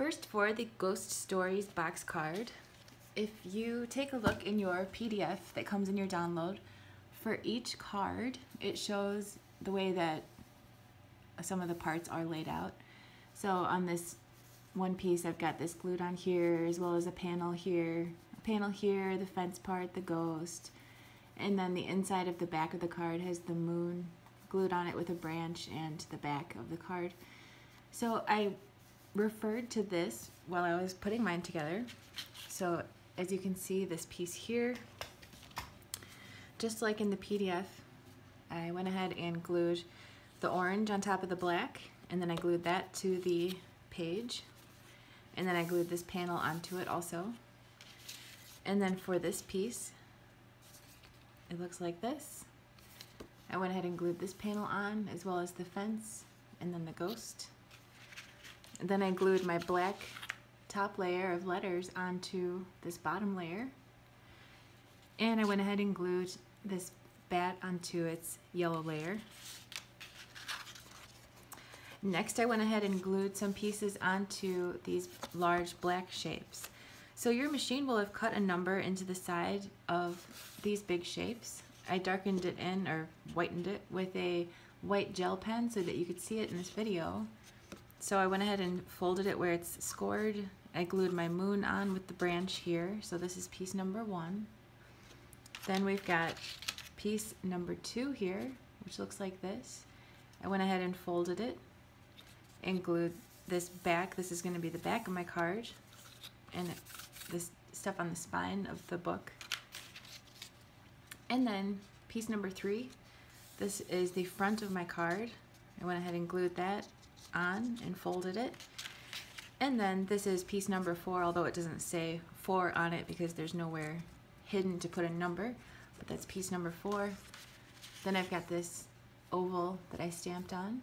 First, for the Ghost Stories box card, if you take a look in your PDF that comes in your download, for each card it shows the way that some of the parts are laid out. So on this one piece I've got this glued on here, as well as a panel here, the fence part, the ghost, and then the inside of the back of the card has the moon glued on it with a branch and the back of the card. So I referred to this while I was putting mine together. So as you can see, this piece here, just like in the PDF, I went ahead and glued the orange on top of the black, and then I glued that to the page, and then I glued this panel onto it also. And then for this piece, it looks like this. I went ahead and glued this panel on, as well as the fence and then the ghost. And then I glued my black top layer of letters onto this bottom layer, and I went ahead and glued this bat onto its yellow layer. Next, I went ahead and glued some pieces onto these large black shapes. So your machine will have cut a number into the side of these big shapes. I darkened it in, or whitened it, with a white gel pen so that you could see it in this video. So I went ahead and folded it where it's scored. I glued my moon on with the branch here. So this is piece number 1. Then we've got piece number 2 here, which looks like this. I went ahead and folded it and glued this back. This is going to be the back of my card, and this stuff on the spine of the book. And then piece number 3, this is the front of my card. I went ahead and glued that on and folded it. And then this is piece number 4, although it doesn't say 4 on it because there's nowhere hidden to put a number, but that's piece number 4. Then I've got this oval that I stamped on,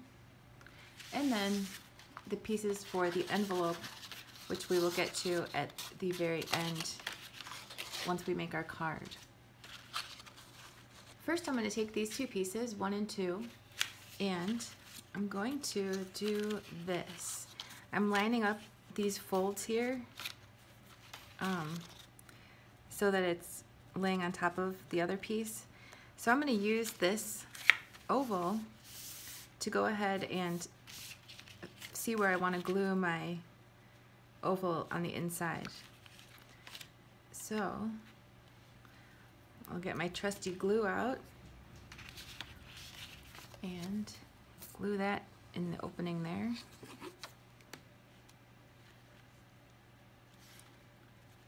and then the pieces for the envelope, which we will get to at the very end once we make our card. First, I'm going to take these 2 pieces, 1 and 2, and I'm going to do this. I'm lining up these folds here so that it's laying on top of the other piece. So I'm going to use this oval to go ahead and see where I want to glue my oval on the inside. So I'll get my trusty glue out and glue that in the opening there.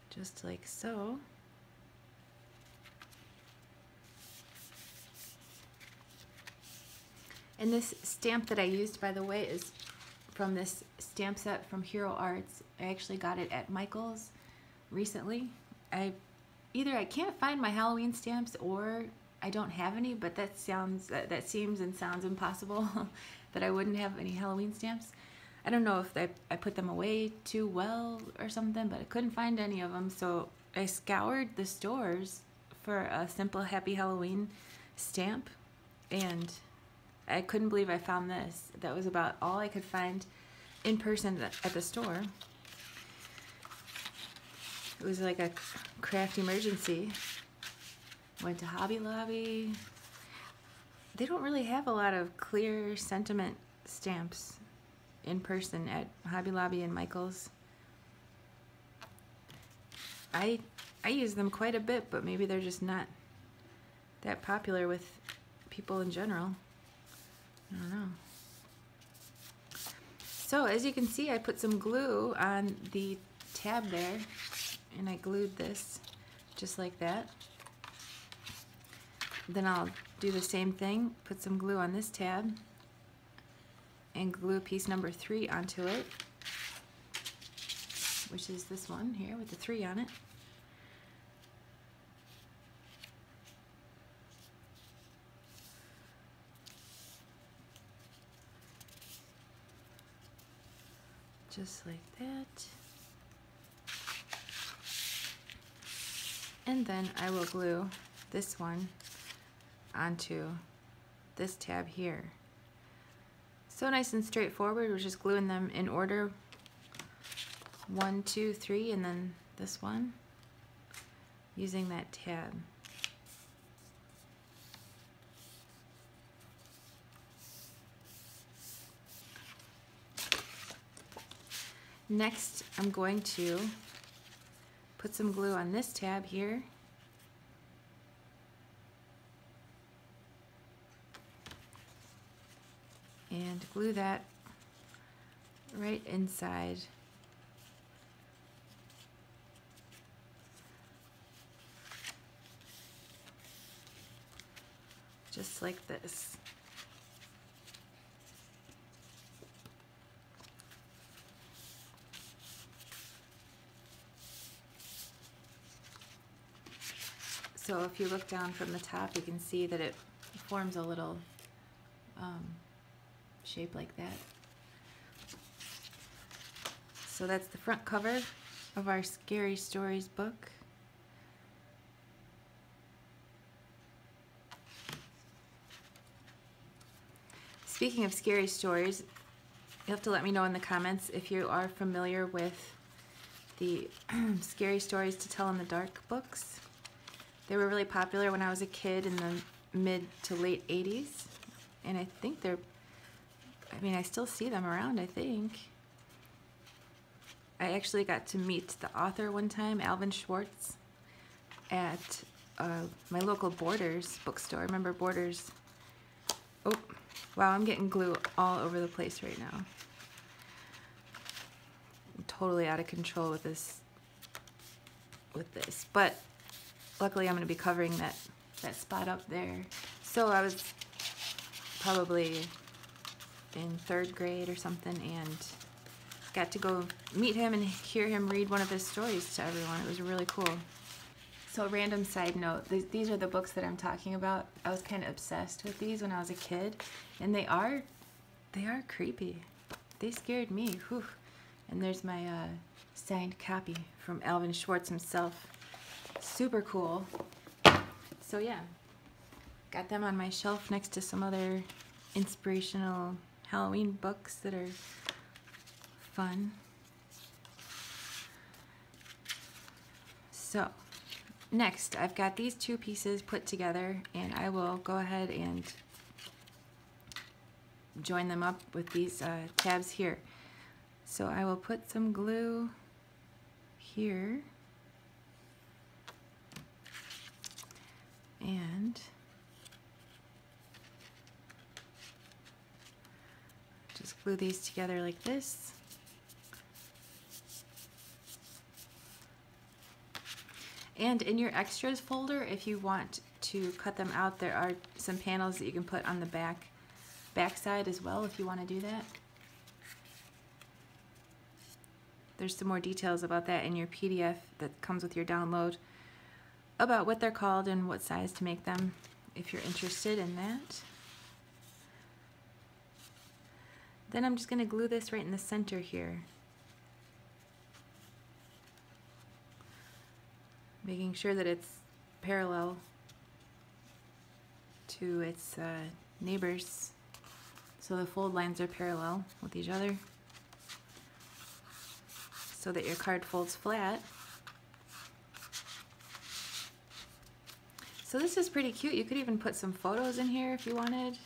Just like so. And this stamp that I used, by the way, is from this stamp set from Hero Arts. I actually got it at Michael's recently. I can't find my Halloween stamps, or I don't have any, but that seems and sounds impossible that I wouldn't have any Halloween stamps. I don't know if I put them away too well or something, but I couldn't find any of them, so I scoured the stores for a simple Happy Halloween stamp, and I couldn't believe I found this. That was about all I could find in person at the store. It was like a craft emergency. Went to Hobby Lobby. They don't really have a lot of clear sentiment stamps in person at Hobby Lobby and Michael's. I use them quite a bit, but maybe they're just not that popular with people in general. I don't know. So as you can see, I put some glue on the tab there, and I glued this just like that. Then I'll do the same thing, put some glue on this tab, and glue piece number 3 onto it, which is this one here with the 3 on it. Just like that. And then I will glue this one onto this tab here. So nice and straightforward. We're just gluing them in order, 1, 2, 3, and then this one using that tab. Next, I'm going to put some glue on this tab here. And glue that right inside. Just like this. So if you look down from the top, you can see that it forms a little shape like that. So that's the front cover of our Scary Stories book. Speaking of scary stories, you'll have to let me know in the comments if you are familiar with the Scary Stories to Tell in the Dark books. They were really popular when I was a kid in the mid to late 80s. And I think I still see them around, I think. I actually got to meet the author one time, Alvin Schwartz, at my local Borders bookstore. Remember Borders? Oh, wow, I'm getting glue all over the place right now. I'm totally out of control with this. But luckily I'm going to be covering that spot up there. So I was probably in 3rd grade or something and got to go meet him and hear him read one of his stories to everyone. It was really cool. So random side note, these are the books that I'm talking about. I was kind of obsessed with these when I was a kid, and they are creepy. They scared me. Whew. And there's my signed copy from Alvin Schwartz himself. Super cool. So yeah, got them on my shelf next to some other inspirational Halloween books that are fun. So next, I've got these 2 pieces put together, and I will go ahead and join them up with these tabs here. So I will put some glue here, and just glue these together like this. And in your extras folder, if you want to cut them out, there are some panels that you can put on the back side as well if you want to do that. There's some more details about that in your PDF that comes with your download about what they're called and what size to make them if you're interested in that. Then I'm just going to glue this right in the center here, making sure that it's parallel to its neighbors, so the fold lines are parallel with each other, so that your card folds flat. So this is pretty cute. You could even put some photos in here if you wanted.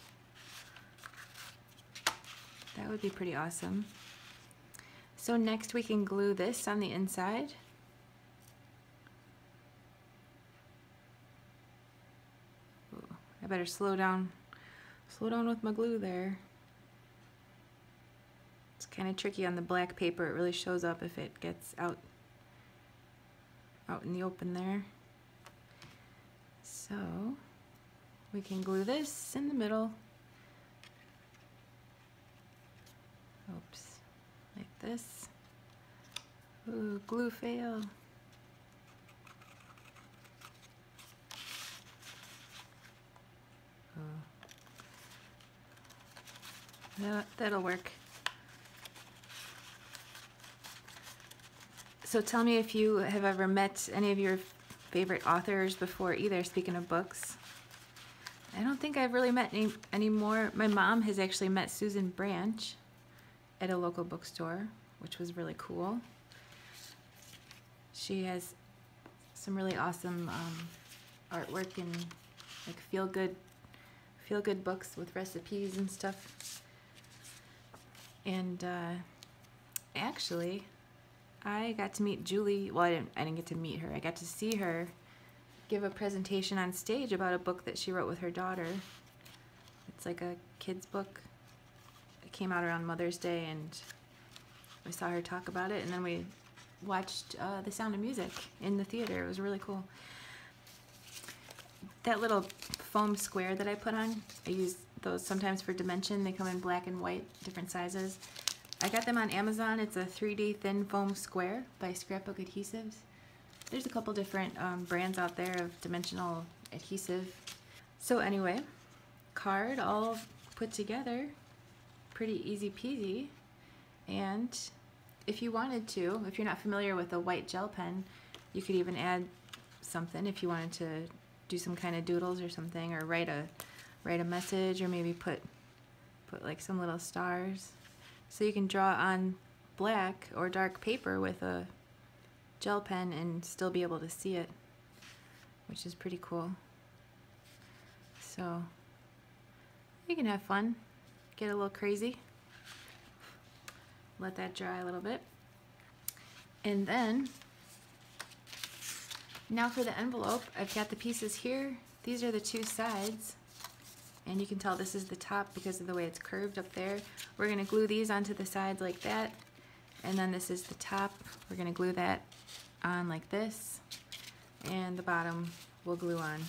That would be pretty awesome. So next we can glue this on the inside. Ooh, I better slow down with my glue there. It's kind of tricky on the black paper. It really shows up if it gets out in the open there. So we can glue this in the middle. Oops, like this. Ooh, glue fail. Oh. That'll work. So tell me if you have ever met any of your favorite authors before either, speaking of books. I don't think I've really met any more. My mom has actually met Susan Branch at a local bookstore, which was really cool. She has some really awesome artwork and like feel good books with recipes and stuff. And actually, I got to meet Julie. Well, I didn't get to meet her. I got to see her give a presentation on stage about a book that she wrote with her daughter. It's like a kid's book. It came out around Mother's Day, and I saw her talk about it, and then we watched The Sound of Music in the theater. It was really cool. That little foam square that I put on, I use those sometimes for dimension. They come in black and white, different sizes. I got them on Amazon. It's a 3D thin foam square by Scrapbook Adhesives. There's a couple different brands out there of dimensional adhesive. So anyway, card all put together, pretty easy peasy. And if you wanted to, if you're not familiar with a white gel pen, you could even add something if you wanted to do some kind of doodles or something, or write a message, or maybe put like some little stars. So you can draw on black or dark paper with a gel pen and still be able to see it, which is pretty cool. So you can have fun, get a little crazy, let that dry a little bit. And then now for the envelope, I've got the pieces here. These are the two sides, and you can tell this is the top because of the way it's curved up there. We're going to glue these onto the sides like that, and then this is the top. We're going to glue that on like this, and the bottom we'll glue on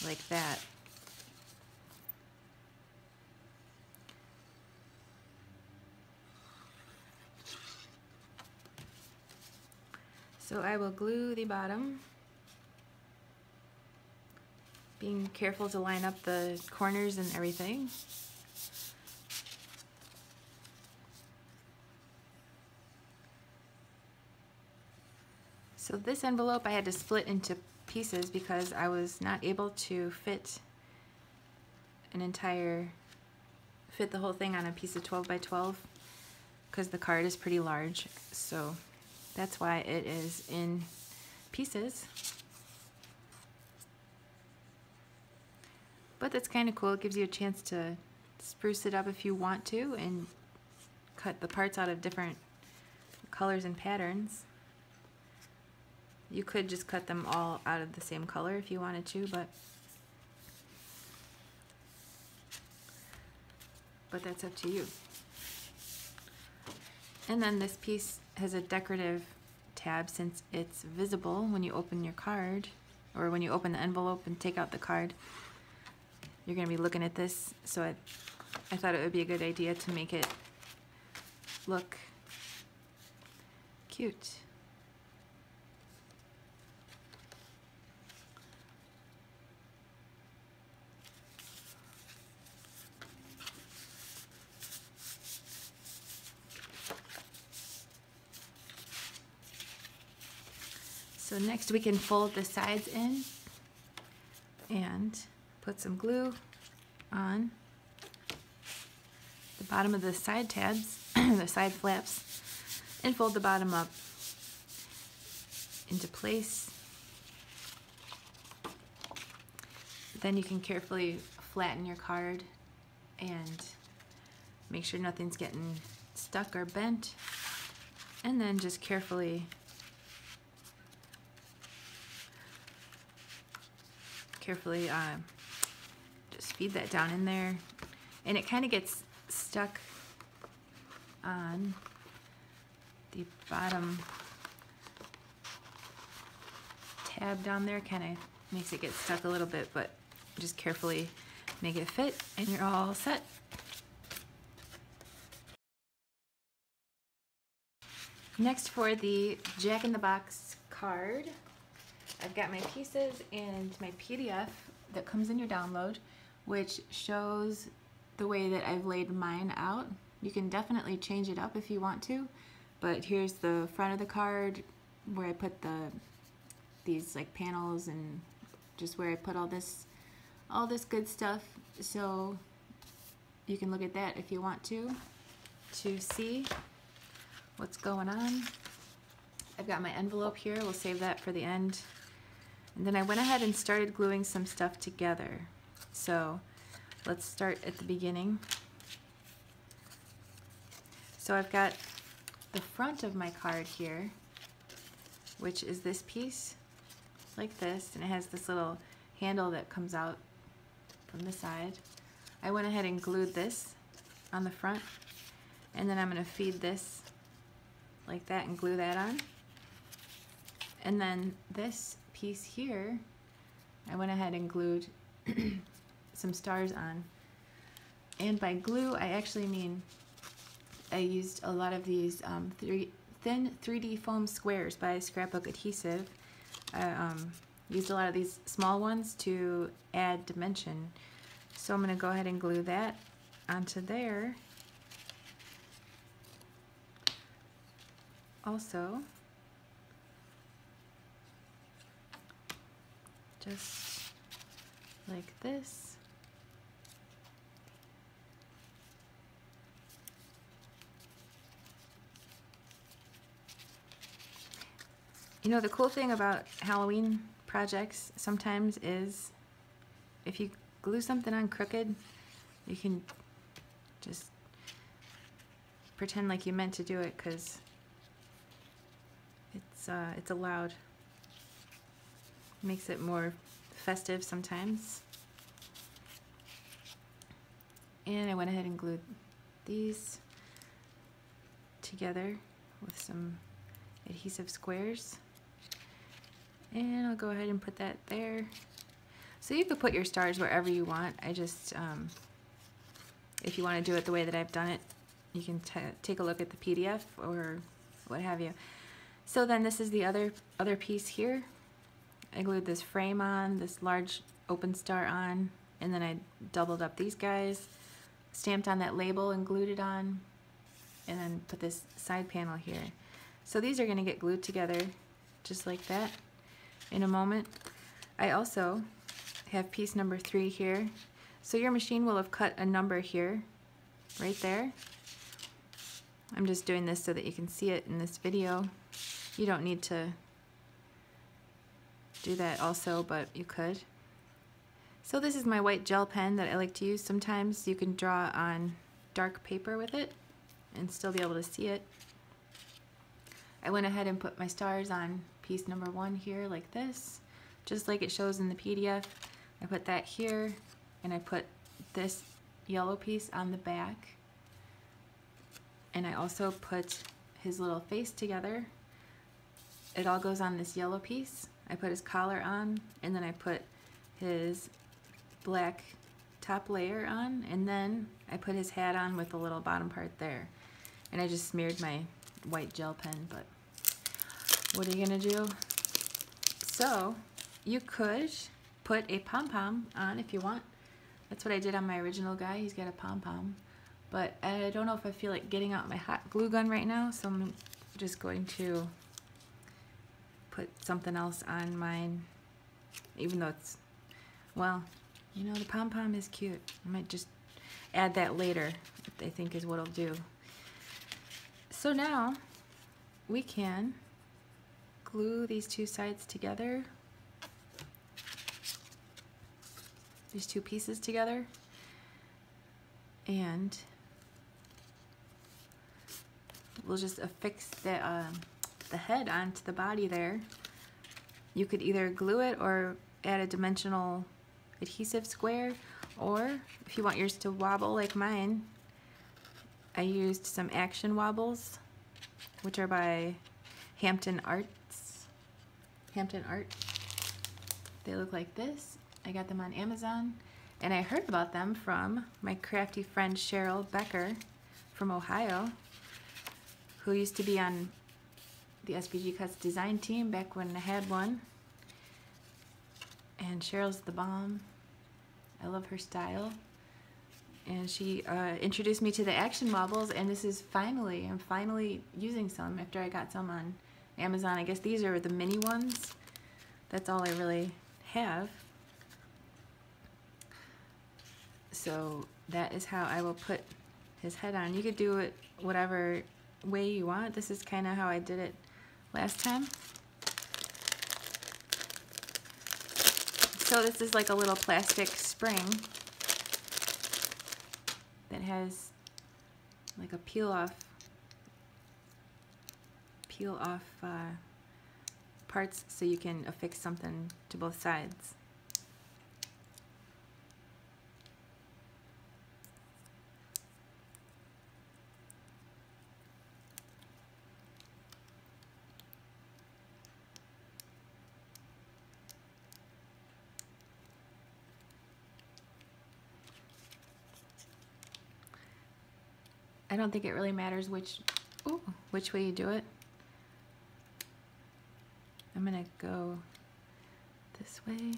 like that. So I will glue the bottom, being careful to line up the corners and everything. So this envelope I had to split into pieces because I was not able to fit the whole thing on a piece of 12 by 12 because the card is pretty large. So that's why it is in pieces. But that's kind of cool. It gives you a chance to spruce it up if you want to and cut the parts out of different colors and patterns. You could just cut them all out of the same color if you wanted to, but that's up to you. And then this piece has a decorative tab since it's visible when you open your card, or when you open the envelope and take out the card. You're going to be looking at this, so I thought it would be a good idea to make it look cute. So next we can fold the sides in and put some glue on the bottom of the side tabs, the side flaps, and fold the bottom up into place. Then you can carefully flatten your card and make sure nothing's getting stuck or bent, and then just carefully just feed that down in there, and it kind of gets stuck on the bottom tab down there. Kind of makes it get stuck a little bit, but just carefully make it fit and you're all set. Next, for the Jack in the Box card, I've got my pieces and my PDF that comes in your download, which shows the way that I've laid mine out. You can definitely change it up if you want to, but here's the front of the card where I put these like panels, and just where I put all this good stuff. So you can look at that if you want to see what's going on. I've got my envelope here. We'll save that for the end. And then I went ahead and started gluing some stuff together. So let's start at the beginning. So I've got the front of my card here, which is this piece, like this, and it has this little handle that comes out from the side. I went ahead and glued this on the front, and then I'm going to feed this like that and glue that on. And then this piece here, I went ahead and glued some stars on. And by glue, I actually mean I used a lot of these thin 3D foam squares by Scrapbook Adhesive. I used a lot of these small ones to add dimension. So I'm going to go ahead and glue that onto there. Also, just like this. You know, the cool thing about Halloween projects sometimes is if you glue something on crooked, you can just pretend like you meant to do it, because it's allowed. Makes it more festive sometimes. And I went ahead and glued these together with some adhesive squares. And I'll go ahead and put that there. So you could put your stars wherever you want. I just, if you want to do it the way that I've done it, you can take a look at the PDF or what have you. So then this is the other piece here. I glued this frame on, this large open star on, and then I doubled up these guys, stamped on that label and glued it on, and then put this side panel here. So these are going to get glued together just like that in a moment. I also have piece number 3 here. So your machine will have cut a number here, right there. I'm just doing this so that you can see it in this video. You don't need to do that also, but you could. So this is my white gel pen that I like to use sometimes. You can draw on dark paper with it and still be able to see it. I went ahead and put my stars on piece number 1 here like this, just like it shows in the PDF. I put that here, and I put this yellow piece on the back, and I also put his little face together. It all goes on this yellow piece. I put his collar on, and then I put his black top layer on, and then I put his hat on with the little bottom part there. And I just smeared my white gel pen, but what are you gonna do? So you could put a pom-pom on if you want. That's what I did on my original guy. He's got a pom-pom, but I don't know if I feel like getting out my hot glue gun right now, so I'm just going to put something else on mine, even though it's, well, you know, the pom-pom is cute. I might just add that later, I think is what I'll do. So now we can glue these two sides together, these two pieces together, and we'll just affix the head onto the body there. You could either glue it or add a dimensional adhesive square, or if you want yours to wobble like mine, I used some action wobbles, which are by Hampton Art. They look like this. I got them on Amazon, and I heard about them from my crafty friend Cheryl Becker from Ohio, who used to be on the SVG Cuts design team back when I had one. And Cheryl's the bomb. I love her style. And she introduced me to the action wobbles, and this is I'm finally using some after I got some on Amazon. I guess these are the mini ones. That's all I really have. So that is how I will put his head on. You could do it whatever way you want. This is kind of how I did it last time. So this is like a little plastic spring that has like a peel off parts so you can affix something to both sides. I don't think it really matters which way you do it. I'm gonna go this way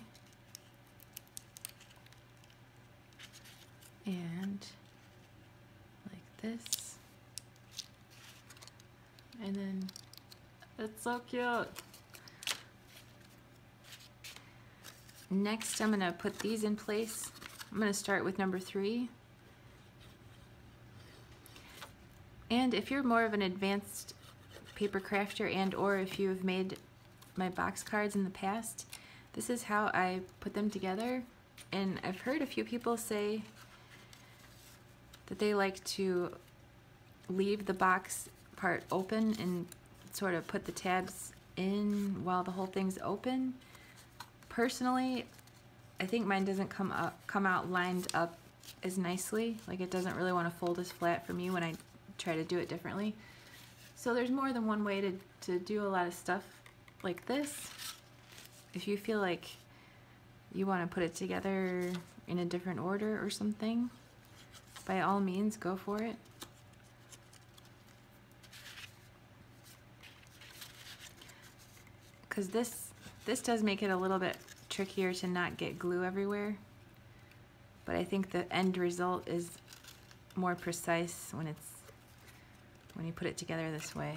and like this, and then it's so cute. Next, I'm gonna put these in place. I'm gonna start with number 3. And if you're more of an advanced paper crafter, and or if you've made my box cards in the past, this is how I put them together. And I've heard a few people say that they like to leave the box part open and sort of put the tabs in while the whole thing's open. Personally, I think mine doesn't come out lined up as nicely. Like, it doesn't really want to fold as flat for me when I try to do it differently. So there's more than one way to do a lot of stuff like this. If you feel like you want to put it together in a different order or something, by all means, go for it. Because this does make it a little bit trickier to not get glue everywhere, but I think the end result is more precise when you put it together this way.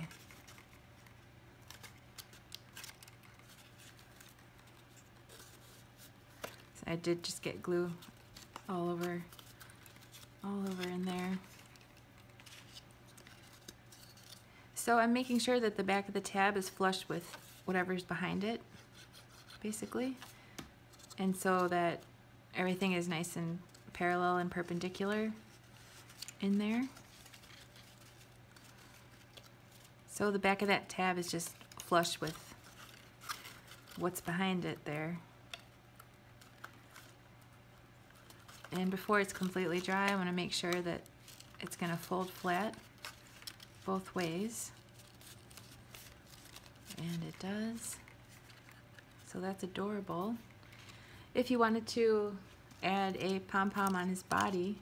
So I did just get glue all over in there. So I'm making sure that the back of the tab is flush with whatever's behind it, basically, and so that everything is nice and parallel and perpendicular in there. So the back of that tab is just flush with what's behind it there. And before it's completely dry, I want to make sure that it's going to fold flat both ways. And it does. So that's adorable. If you wanted to add a pom-pom on his body,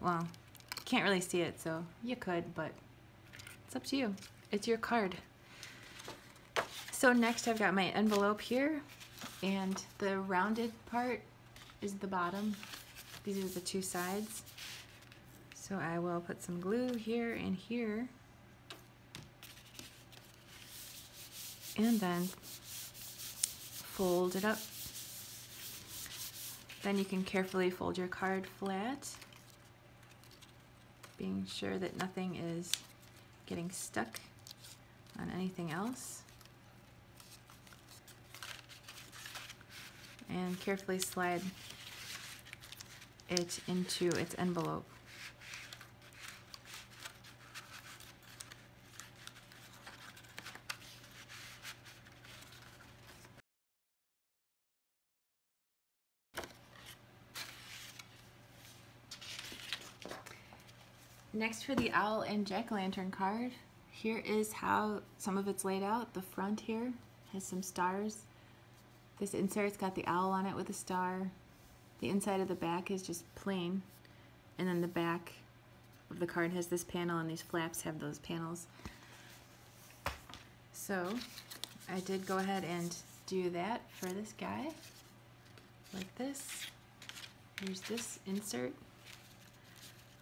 well, you can't really see it, so you could, but it's up to you. It's your card. So next I've got my envelope here, and the rounded part is the bottom. These are the two sides. So I will put some glue here and here, and then fold it up. Then you can carefully fold your card flat, being sure that nothing is getting stuck on anything else. And carefully slide it into its envelope. Next, for the owl and jack-o'-lantern card, here is how some of it's laid out. The front here has some stars. This insert's got the owl on it with a star. The inside of the back is just plain, and then the back of the card has this panel, and these flaps have those panels. So I did go ahead and do that for this guy, like this. Here's this insert.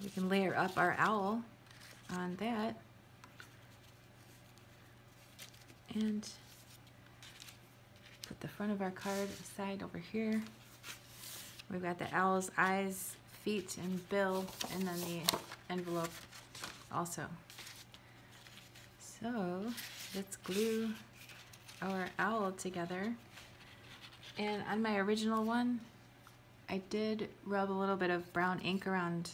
We can layer up our owl on that, and put the front of our card aside over here. We've got the owl's eyes, feet, and bill, and then the envelope also. So let's glue our owl together. And on my original one, I did rub a little bit of brown ink around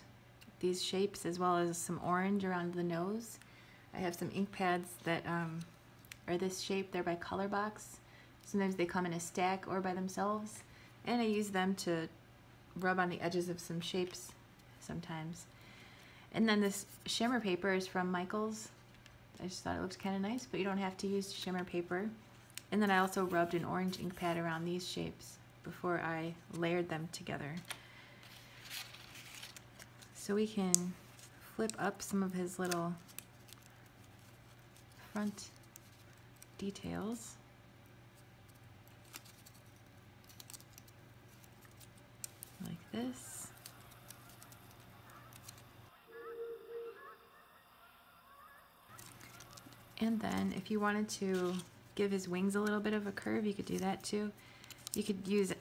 these shapes as well as some orange around the nose. I have some ink pads that are this shape. They're by Colorbox. Sometimes they come in a stack or by themselves, and I use them to rub on the edges of some shapes sometimes. And then this shimmer paper is from Michaels. I just thought it looked kind of nice, but you don't have to use shimmer paper. And then I also rubbed an orange ink pad around these shapes before I layered them together. So we can flip up some of his little front details. Like this. And then if you wanted to give his wings a little bit of a curve, you could do that too. You could use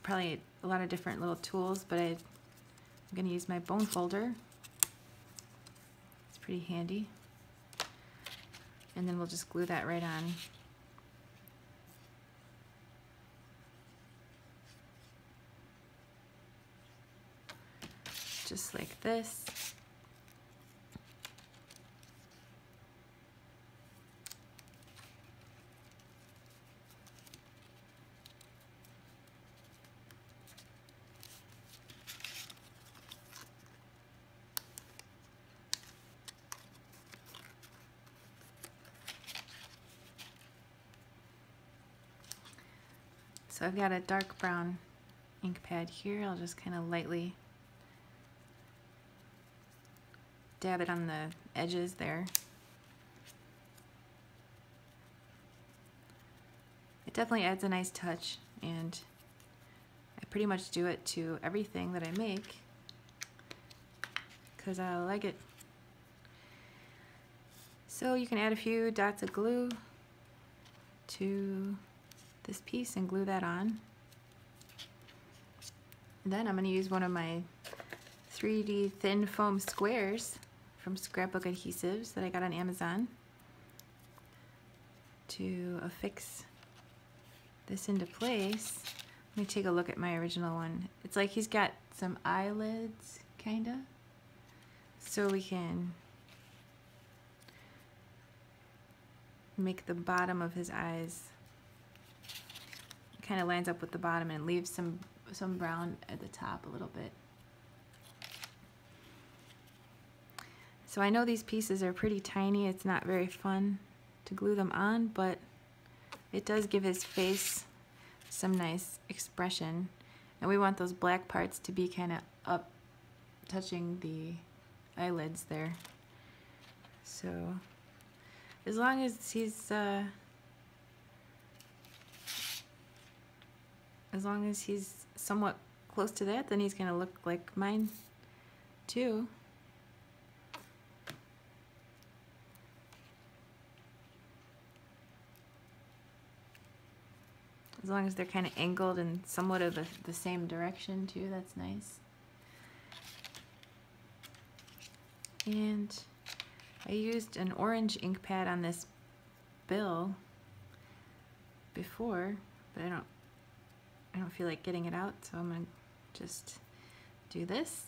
probably a lot of different little tools, but I'm going to use my bone folder. It's pretty handy. And then we'll just glue that right on. Just like this. So I've got a dark brown ink pad here. I'll just kind of lightly dab it on the edges there. It definitely adds a nice touch, and I pretty much do it to everything that I make because I like it. So you can add a few dots of glue to this piece and glue that on. And then I'm going to use one of my 3D thin foam squares from Scrapbook Adhesives that I got on Amazon to affix this into place. Let me take a look at my original one. It's like he's got some eyelids, kinda. So we can make the bottom of his eyes kind of lines up with the bottom and leaves some brown at the top a little bit. So I know these pieces are pretty tiny. It's not very fun to glue them on, but it does give his face some nice expression. And we want those black parts to be kind of up, touching the eyelids there. So as long as he's somewhat close to that, then he's going to look like mine too. As long as they're kind of angled and somewhat of the same direction too, that's nice. And I used an orange ink pad on this bill before, but I don't feel like getting it out, so I'm going to just do this.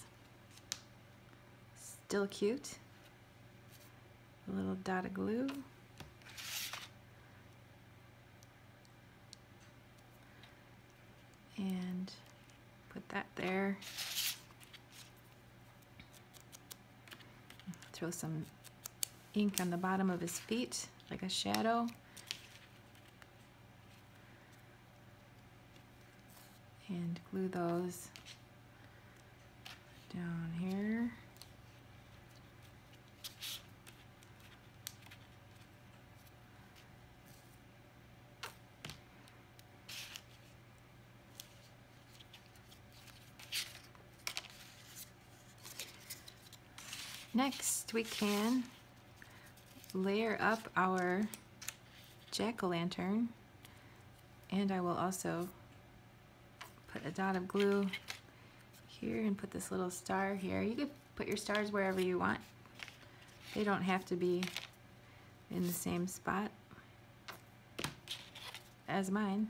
Still cute. A little dot of glue. And put that there. Throw some ink on the bottom of his feet, like a shadow. And glue those down here. Next, we can layer up our jack-o'-lantern, and I will also put a dot of glue here and put this little star here. You could put your stars wherever you want. They don't have to be in the same spot as mine.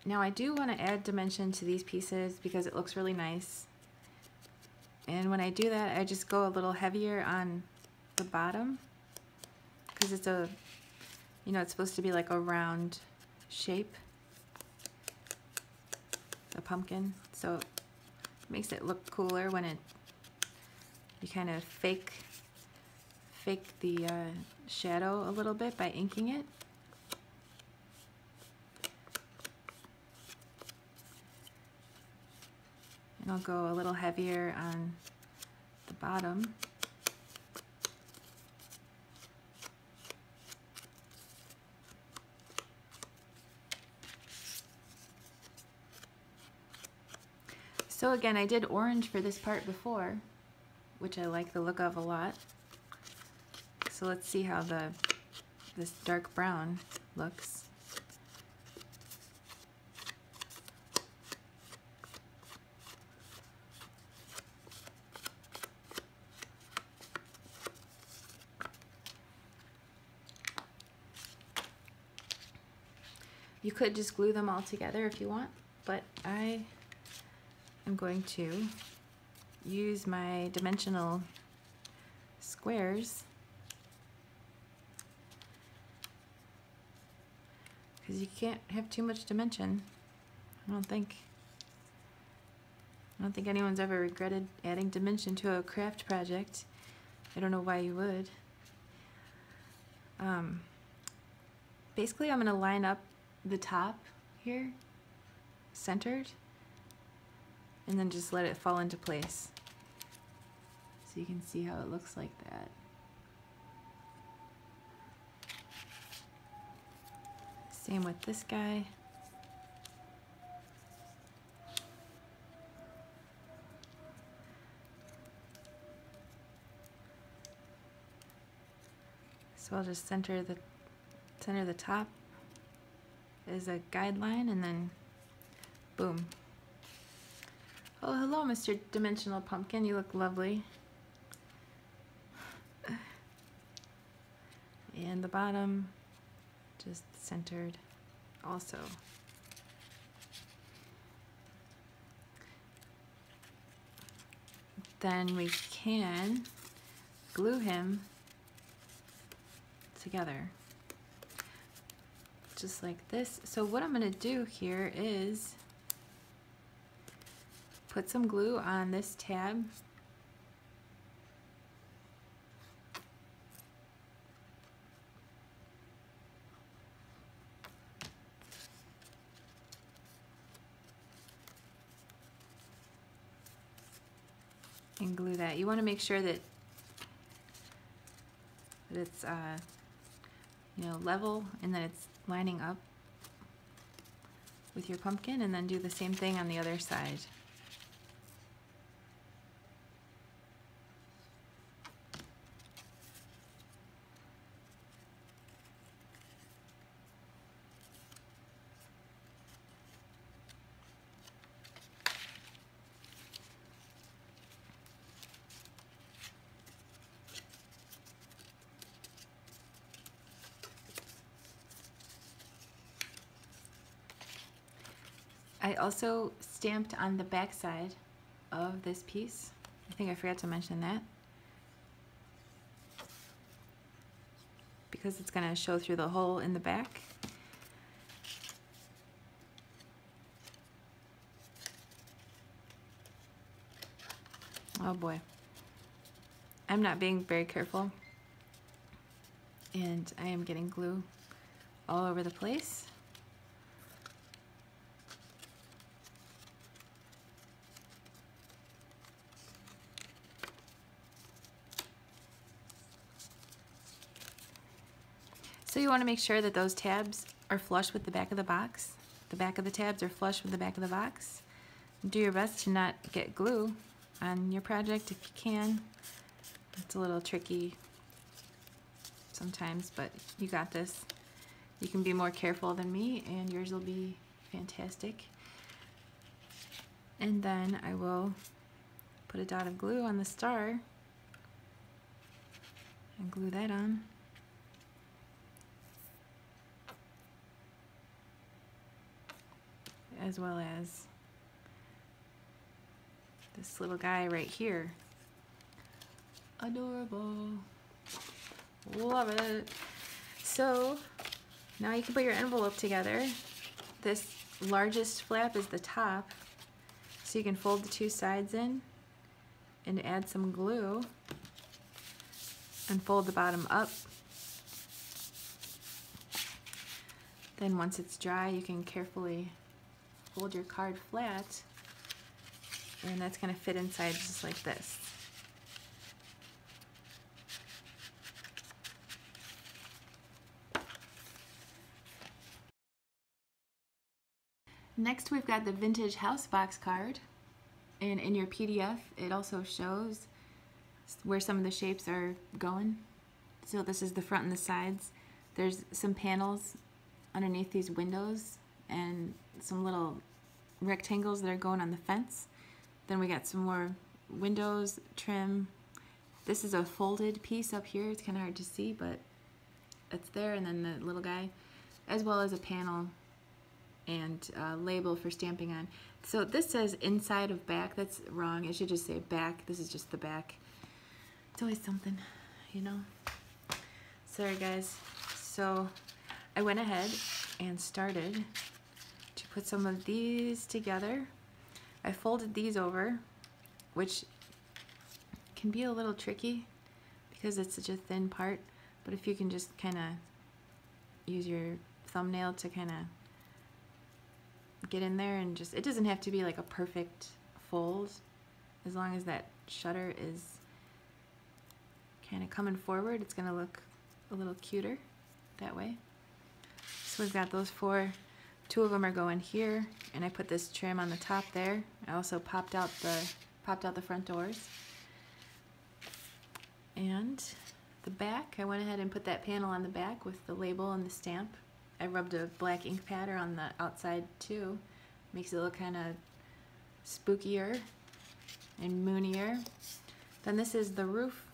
Now I do want to add dimension to these pieces because it looks really nice. And when I do that, I just go a little heavier on the bottom because it's a, you know, it's supposed to be like a round shape, a pumpkin. So it makes it look cooler when you kind of fake the shadow a little bit by inking it. And I'll go a little heavier on the bottom. So again, I did orange for this part before, which I like the look of a lot. So let's see how this dark brown looks. You could just glue them all together if you want, but I am going to use my dimensional squares because you can't have too much dimension. I don't think anyone's ever regretted adding dimension to a craft project. I don't know why you would. Basically, I'm going to line up the top here, centered, and then just let it fall into place. So you can see how it looks like that. Same with this guy. So I'll just center the top as a guideline, and then boom. Oh, hello, Mr. Dimensional Pumpkin. You look lovely. And the bottom just centered also. Then we can glue him together, just like this. So what I'm going to do here is put some glue on this tab. And glue that. You want to make sure that it's you know, level, and that it's lining up with your pumpkin, and then do the same thing on the other side. I also stamped on the back side of this piece. I think I forgot to mention that, because it's going to show through the hole in the back. Oh boy, I'm not being very careful, and I am getting glue all over the place. So you want to make sure that those tabs are flush with the back of the box. The back of the tabs are flush with the back of the box. Do your best to not get glue on your project if you can. It's a little tricky sometimes, but you got this. You can be more careful than me, and yours will be fantastic. And then I will put a dot of glue on the star and glue that on. As well as this little guy right here. Adorable. Love it. So now you can put your envelope together. This largest flap is the top, so you can fold the two sides in and add some glue and fold the bottom up. Then once it's dry, you can carefully fold your card flat, and that's going to fit inside just like this. Next, we've got the vintage house box card, and in your PDF it also shows where some of the shapes are going. So this is the front and the sides. There's some panels underneath these windows and some little rectangles that are going on the fence. Then we got some more windows, trim. This is a folded piece up here. It's kind of hard to see, but it's there, and then the little guy, as well as a panel and a label for stamping on. So this says inside of back. That's wrong. It should just say back. This is just the back. It's always something, you know. Sorry guys. So I went ahead and started to put some of these together. I folded these over, which can be a little tricky because it's such a thin part, but if you can just kind of use your thumbnail to kind of get in there and just, it doesn't have to be like a perfect fold, as long as that shutter is kind of coming forward, it's going to look a little cuter that way. So we've got those four. Two of them are going here, and I put this trim on the top there. I also popped out the front doors. And the back, I went ahead and put that panel on the back with the label and the stamp. I rubbed a black ink pad on the outside too. Makes it look kind of spookier and moonier. Then this is the roof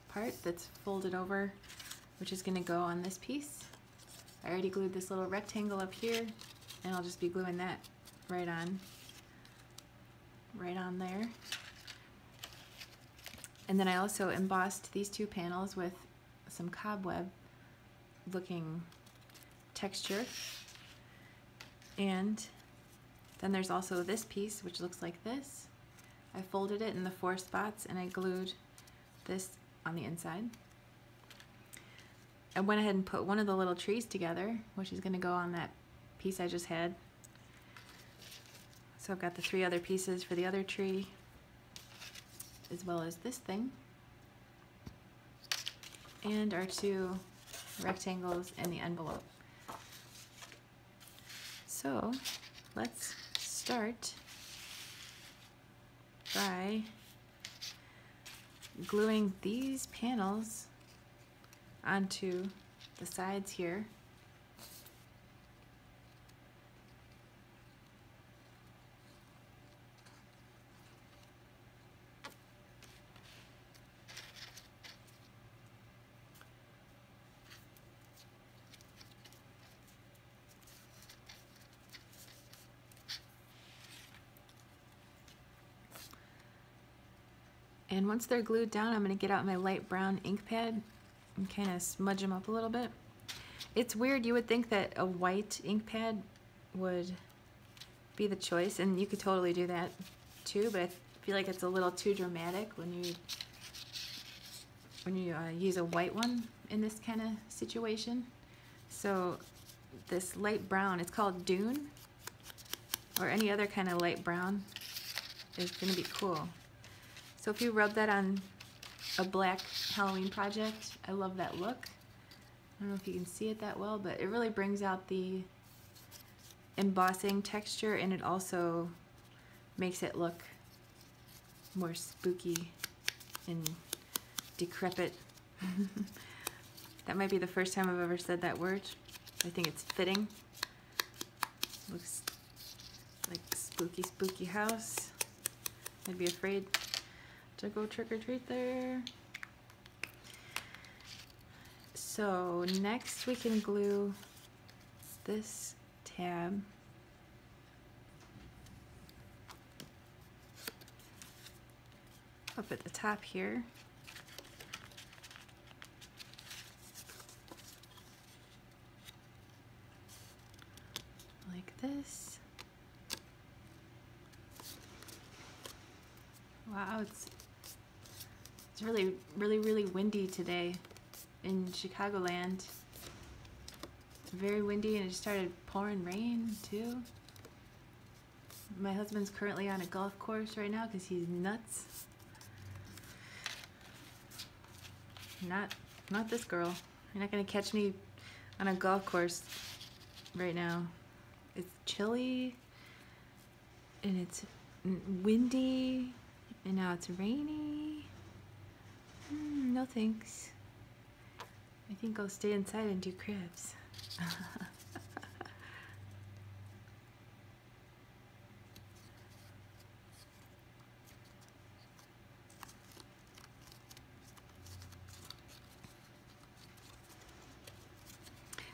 part that's folded over, which is going to go on this piece. I already glued this little rectangle up here, and I'll just be gluing that right on there. And then I also embossed these two panels with some cobweb looking texture. And then there's also this piece, which looks like this. I folded it in the 4 spots, and I glued this on the inside. I went ahead and put one of the little trees together, which is going to go on that piece I just had. So I've got the 3 other pieces for the other tree, as well as this thing, and our 2 rectangles and the envelope. So let's start by gluing these panels onto the sides here. And once they're glued down, I'm going to get out my light brown ink pad and kind of smudge them up a little bit. It's weird, you would think that a white ink pad would be the choice, and you could totally do that too, but I feel like it's a little too dramatic when you use a white one in this kind of situation. So this light brown, it's called Dune, or any other kind of light brown, is going to be cool. So if you rub that on a black Halloween project, I love that look. I don't know if you can see it that well, but it really brings out the embossing texture, and it also makes it look more spooky and decrepit. That might be the first time I've ever said that word. I think it's fitting. Looks like spooky, spooky house. I'd be afraid to go trick-or-treat there. So next we can glue this tab up at the top here. Like this. Wow, it's really windy today in Chicagoland. It's very windy and it just started pouring rain too. My husband's currently on a golf course right now because he's nuts. Not this girl. You're not gonna catch me on a golf course right now. It's chilly and it's windy and now it's rainy. No thanks. I think I'll stay inside and do crafts.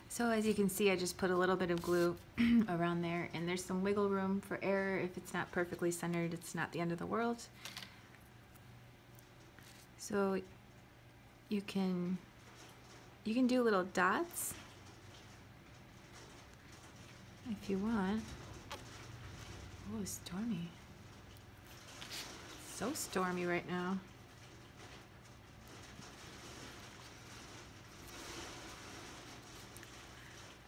So as you can see, I just put a little bit of glue around there, and there's some wiggle room for error. If it's not perfectly centered, it's not the end of the world. So you can do little dots if you want. Oh, it's stormy. So stormy right now.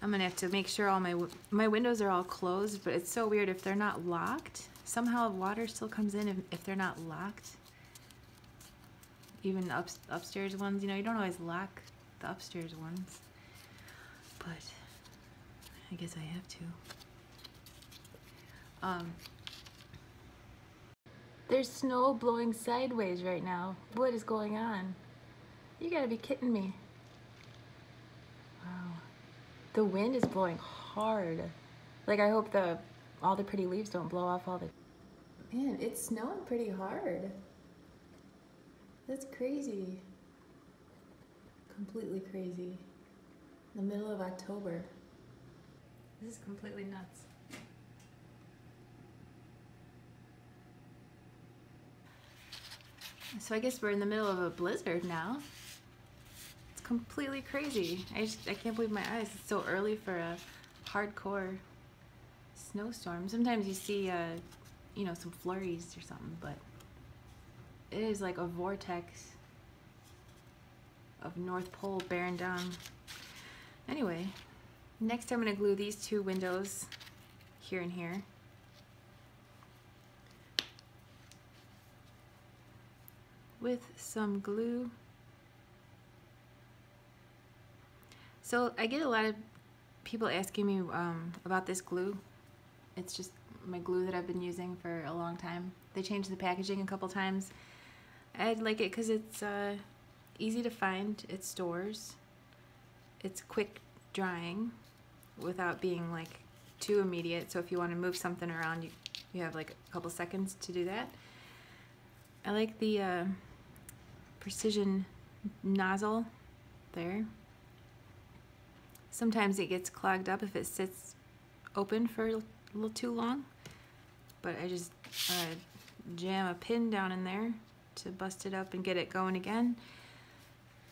I'm gonna have to make sure all my windows are all closed, but it's so weird if they're not locked. Somehow water still comes in if they're not locked. Even the upstairs ones, you know, you don't always lock the upstairs ones, but I guess I have to. There's snow blowing sideways right now. What is going on? You gotta be kidding me. Wow. The wind is blowing hard. Like, I hope all the pretty leaves don't blow off all the... Man, it's snowing pretty hard. That's crazy. Completely crazy. In the middle of October. This is completely nuts. So I guess we're in the middle of a blizzard now. It's completely crazy. I can't believe my eyes. It's so early for a hardcore snowstorm. Sometimes you see, you know, some flurries or something, but it is like a vortex of North Pole bearing down. Anyway, next I'm gonna glue these two windows here and here. With some glue. So I get a lot of people asking me about this glue. It's just my glue that I've been using for a long time. They changed the packaging a couple times. I like it because it's easy to find. It stores. It's quick drying without being like too immediate. So if you want to move something around, you have like a couple seconds to do that. I like the precision nozzle there. Sometimes it gets clogged up if it sits open for a little too long, but I just jam a pin down in there to bust it up and get it going again,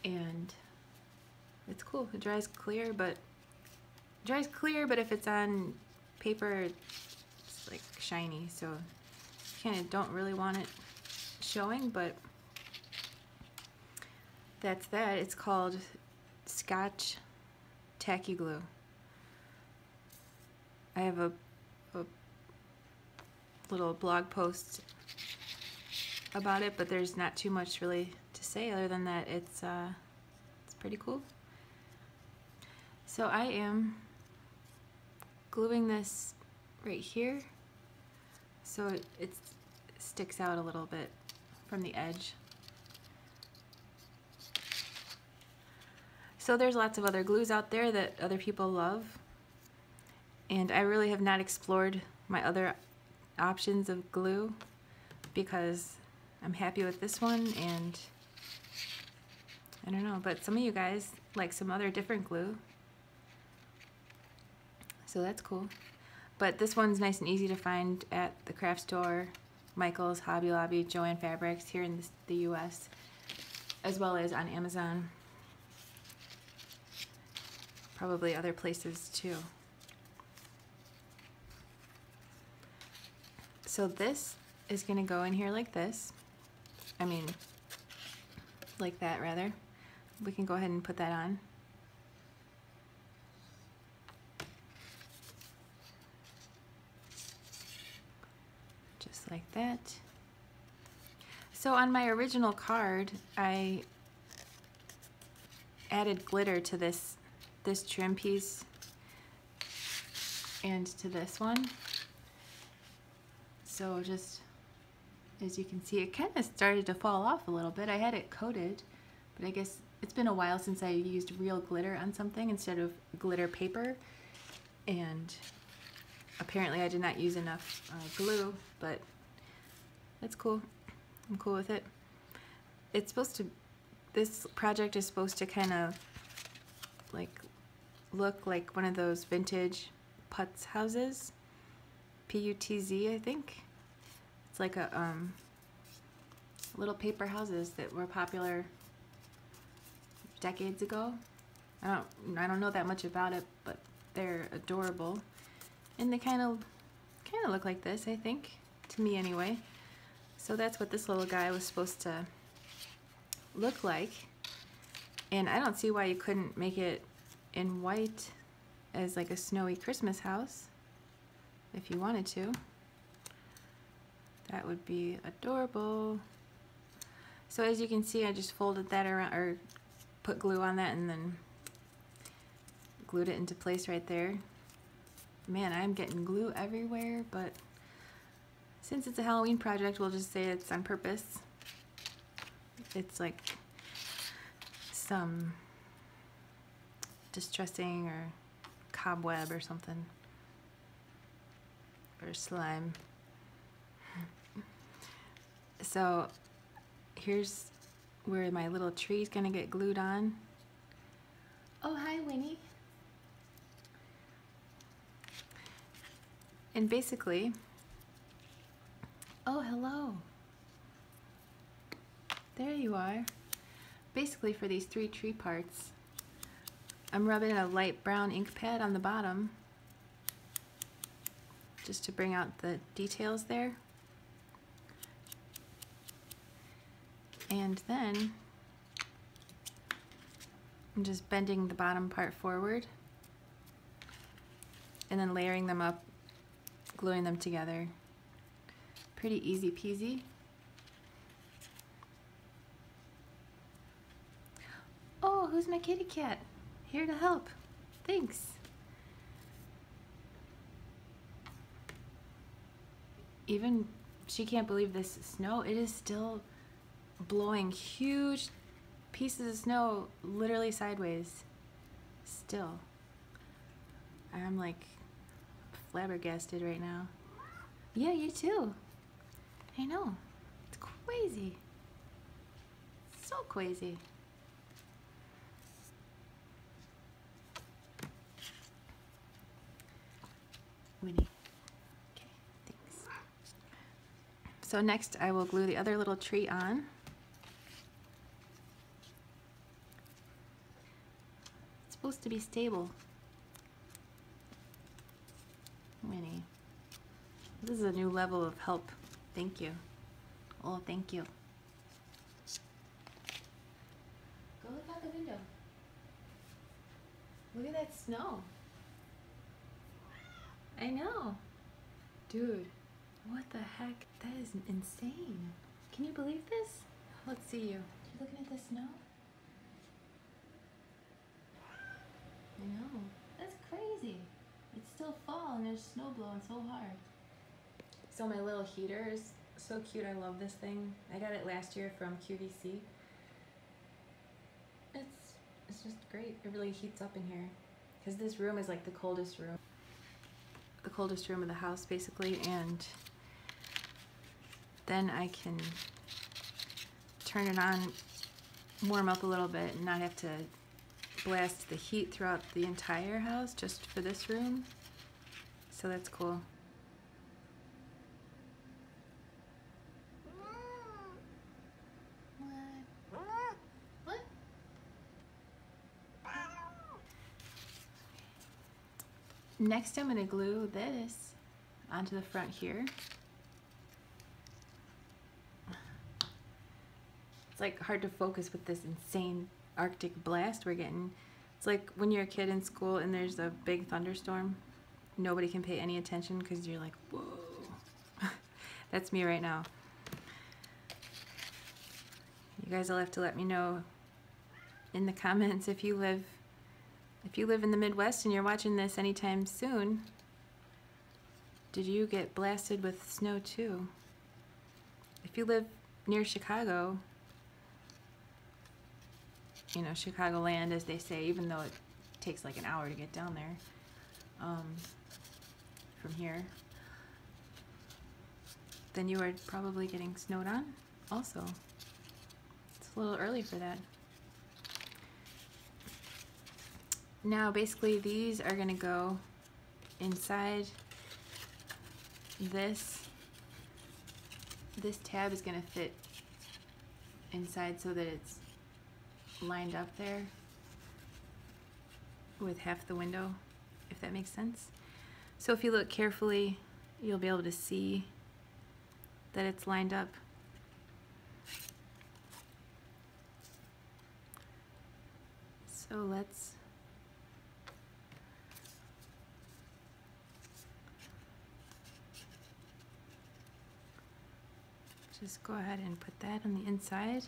and it's cool. It dries clear, but if it's on paper, it's like shiny, so you kind of don't really want it showing, but that's that. It's called Scotch Tacky Glue. I have a little blog post about it, but there's not too much really to say other than that it's pretty cool. So I am gluing this right here so it sticks out a little bit from the edge. So there's lots of other glues out there that other people love, and I really have not explored my other options of glue. because I'm happy with this one, and I don't know, but some of you guys like some other different glue, so that's cool. But this one's nice and easy to find at the craft store, Michael's, Hobby Lobby, Joann Fabrics here in the US, as well as on Amazon. Probably other places too. So this is going to go in here like this. I mean, like that rather. We can go ahead and put that on. Just like that. So on my original card, I added glitter to this trim piece and to this one. So just as you can see, it kind of started to fall off a little bit. I had it coated, but I guess it's been a while since I used real glitter on something instead of glitter paper, and apparently I did not use enough glue, but that's cool. I'm cool with it. It's supposed to, this project is supposed to kind of like look like one of those vintage Putz houses, P-U-T-Z, I think. It's like a little paper houses that were popular decades ago. I don't know that much about it, but they're adorable, and they kind of look like this, I think, to me anyway. So that's what this little guy was supposed to look like, and I don't see why you couldn't make it in white as like a snowy Christmas house if you wanted to. That would be adorable. So as you can see, I just folded that around, or put glue on that, and then glued it into place right there. Man, I'm getting glue everywhere, but since it's a Halloween project, we'll just say it's on purpose. It's like some distressing or cobweb or something, or slime. So here's where my little tree's gonna get glued on. Oh, hi, Winnie. And basically, oh, hello. There you are. Basically, for these 3 tree parts, I'm rubbing a light brown ink pad on the bottom just to bring out the details there. And then I'm just bending the bottom part forward and then layering them up, gluing them together. Pretty easy peasy. Oh, who's my kitty cat? Here to help. Thanks. Even she can't believe this snow. It is still blowing huge pieces of snow literally sideways. Still. I'm like flabbergasted right now. Yeah, you too. I know. It's crazy. So crazy. Winnie. Okay, thanks. So next I will glue the other little tree on. It's supposed to be stable. Winnie. This is a new level of help. Thank you. Oh, thank you. Go look out the window. Look at that snow. I know. Dude, what the heck? That is insane. Can you believe this? Let's see you. You looking at the snow? I know. That's crazy. It's still fall and there's snow blowing so hard. So my little heater is so cute. I love this thing. I got it last year from QVC. It's just great. It really heats up in here because this room is like the coldest room. The coldest room of the house basically, and then I can turn it on, warm up a little bit, and not have to blast the heat throughout the entire house just for this room. So that's cool. What? Next, I'm going to glue this onto the front here. It's like hard to focus with this insane Arctic blast we're getting. It's like when you're a kid in school and there's a big thunderstorm. Nobody can pay any attention because you're like, whoa. That's me right now. You guys will have to let me know in the comments if you live in the Midwest and you're watching this anytime soon. Did you get blasted with snow too? If you live near Chicago, you know, Chicagoland, as they say, even though it takes like an hour to get down there from here, then you are probably getting snowed on also. It's a little early for that. Now basically these are going to go inside this. This tab is going to fit inside so that it's lined up there with half the window, if that makes sense. So if you look carefully, you'll be able to see that it's lined up. So let's just go ahead and put that on the inside.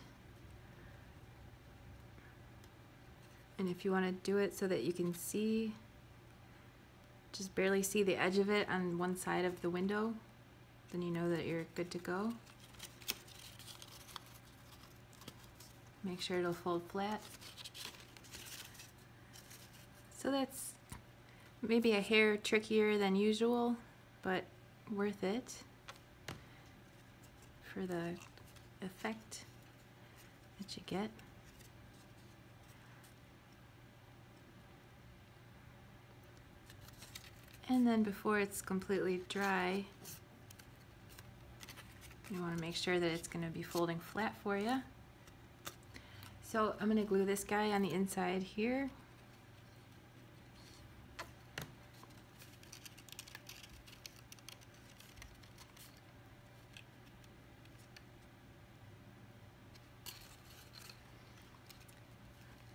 And if you want to do it so that you can see, just barely see the edge of it on one side of the window, then you know that you're good to go. Make sure it'll fold flat. So that's maybe a hair trickier than usual, but worth it for the effect that you get. And then before it's completely dry, you want to make sure that it's going to be folding flat for you. So I'm going to glue this guy on the inside here.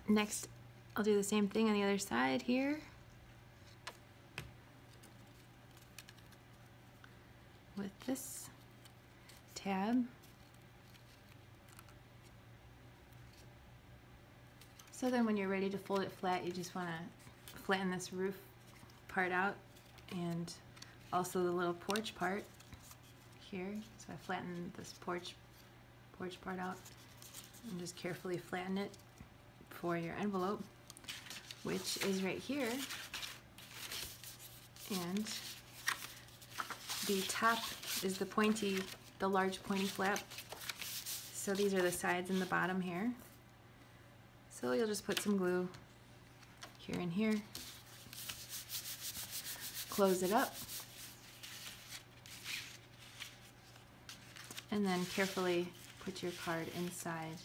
Next, I'll do the same thing on the other side here. With this tab. So then when you're ready to fold it flat, you just want to flatten this roof part out and also the little porch part here. So I flatten this porch part out and just carefully flatten it for your envelope, which is right here. And the top is the large pointy flap. So these are the sides and the bottom here. So you'll just put some glue here and here. Close it up. And then carefully put your card inside.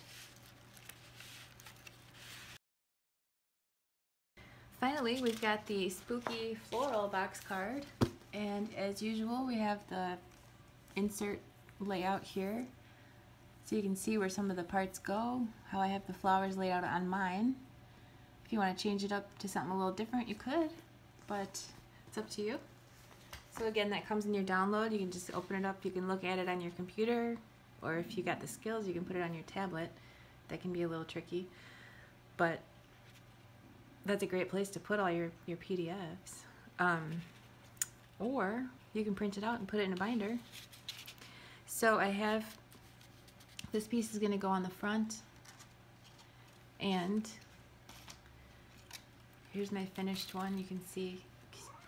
Finally, we've got the spooky floral box card. And as usual, we have the insert layout here. So you can see where some of the parts go, how I have the flowers laid out on mine. If you want to change it up to something a little different, you could, but it's up to you. So again, that comes in your download. You can just open it up. You can look at it on your computer, or if you got the skills, you can put it on your tablet. That can be a little tricky, but that's a great place to put all your PDFs. Or you can print it out and put it in a binder. So I have, this piece is going to go on the front, and here's my finished one. You can see,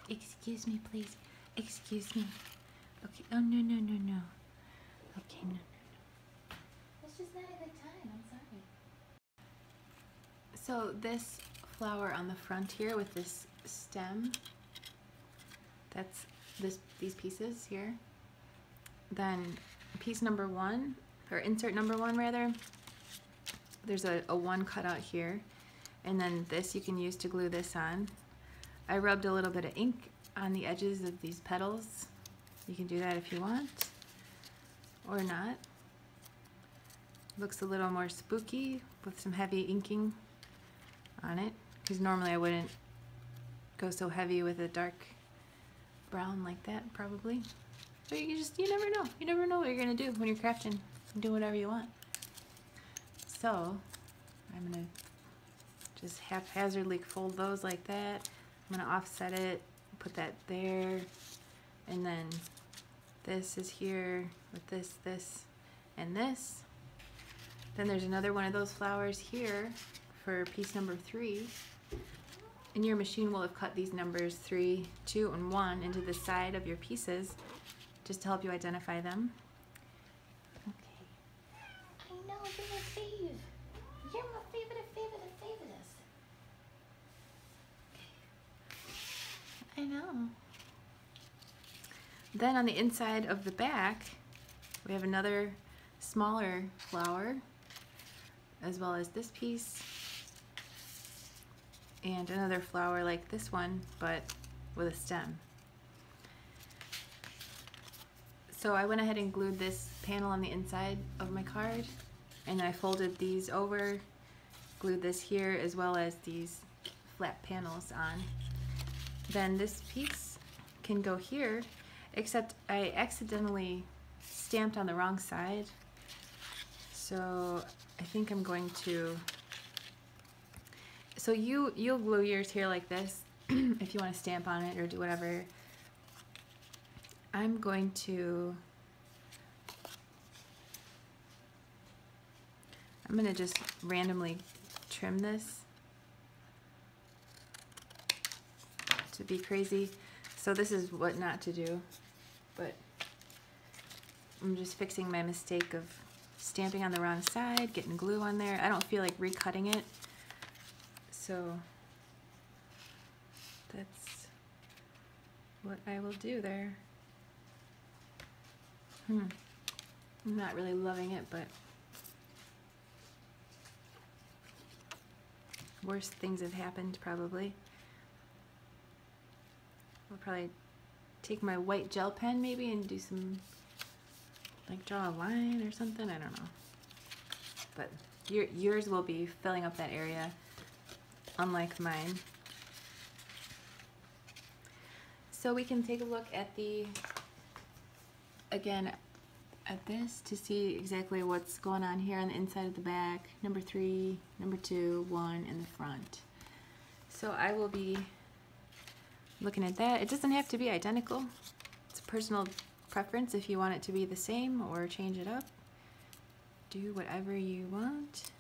excuse me please, excuse me. Okay, oh no. Okay, no. It's just not a good time, I'm sorry. So this flower on the front here with this stem, that's these pieces here. Then piece number 1, or insert number 1 rather, there's a 1 cut out here, and then this you can use to glue this on. I rubbed a little bit of ink on the edges of these petals. You can do that if you want, or not. Looks a little more spooky with some heavy inking on it, because normally I wouldn't go so heavy with a dark brown like that, probably. But you never know. You never know what you're gonna do when you're crafting. Do whatever you want. So I'm gonna just haphazardly fold those like that. I'm gonna offset it, put that there, and then this is here with this, and this. Then there's another one of those flowers here for piece number 3. And your machine will have cut these numbers 3, 2, and 1 into the side of your pieces just to help you identify them. Okay. I know, you're my fave. You're my favorite. I know. Then on the inside of the back, we have another smaller flower, as well as this piece, and another flower like this one, but with a stem. So I went ahead and glued this panel on the inside of my card, and I folded these over, glued this here, as well as these flat panels on. Then this piece can go here, except I accidentally stamped on the wrong side. So I think I'm going to, so you'll glue yours here like this if you want to stamp on it or do whatever. I'm going to just randomly trim this to be crazy. So this is what not to do, but I'm just fixing my mistake of stamping on the wrong side, getting glue on there. I don't feel like recutting it, so that's what I will do there. I'm not really loving it, but worse things have happened probably. I'll probably take my white gel pen maybe and do some, like draw a line or something, I don't know. But yours will be filling up that area, unlike mine. So we can take a look at again at this to see exactly what's going on here on the inside of the back. Number 3, number 2, 1 in the front. So I will be looking at that. It doesn't have to be identical. It's a personal preference if you want it to be the same or change it up. Do whatever you want.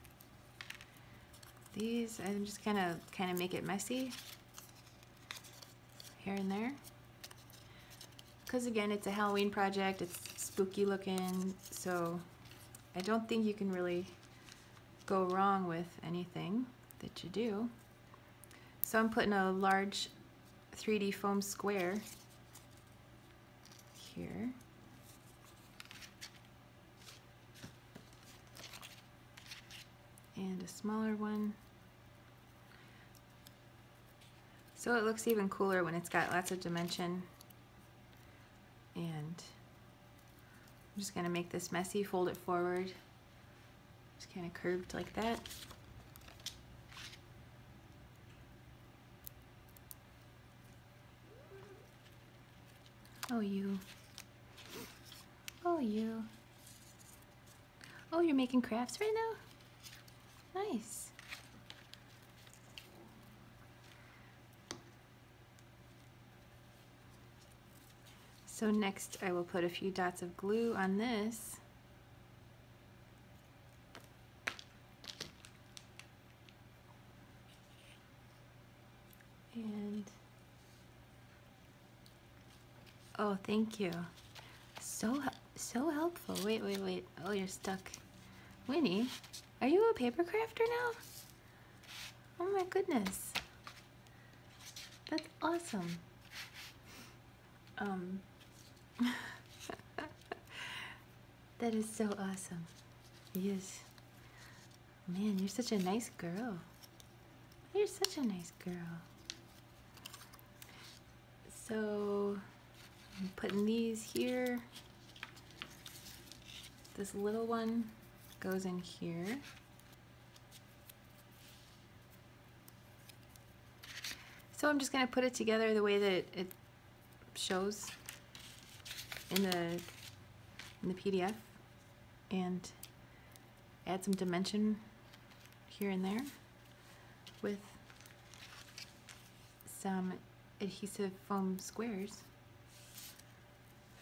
These, I'm just kind of make it messy here and there. Because again, it's a Halloween project, it's spooky looking, so I don't think you can really go wrong with anything that you do. So I'm putting a large 3D foam square here. And a smaller one. So it looks even cooler when it's got lots of dimension. And I'm just going to make this messy, fold it forward, just kind of curved like that. Oh, you. Oh, you. Oh, you're making crafts right now? Nice. So next I will put a few dots of glue on this. And oh, thank you. So So helpful. Wait, wait, wait. Oh, you're stuck. Winnie, are you a paper crafter now? Oh my goodness. That's awesome. That is so awesome. Yes. Man, you're such a nice girl. You're such a nice girl. So, I'm putting these here. This little one goes in here. So I'm just going to put it together the way that it shows in the PDF and add some dimension here and there with some adhesive foam squares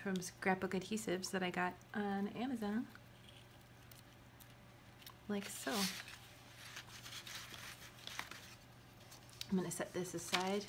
from scrapbook adhesives that I got on Amazon, like so. I'm going to set this aside.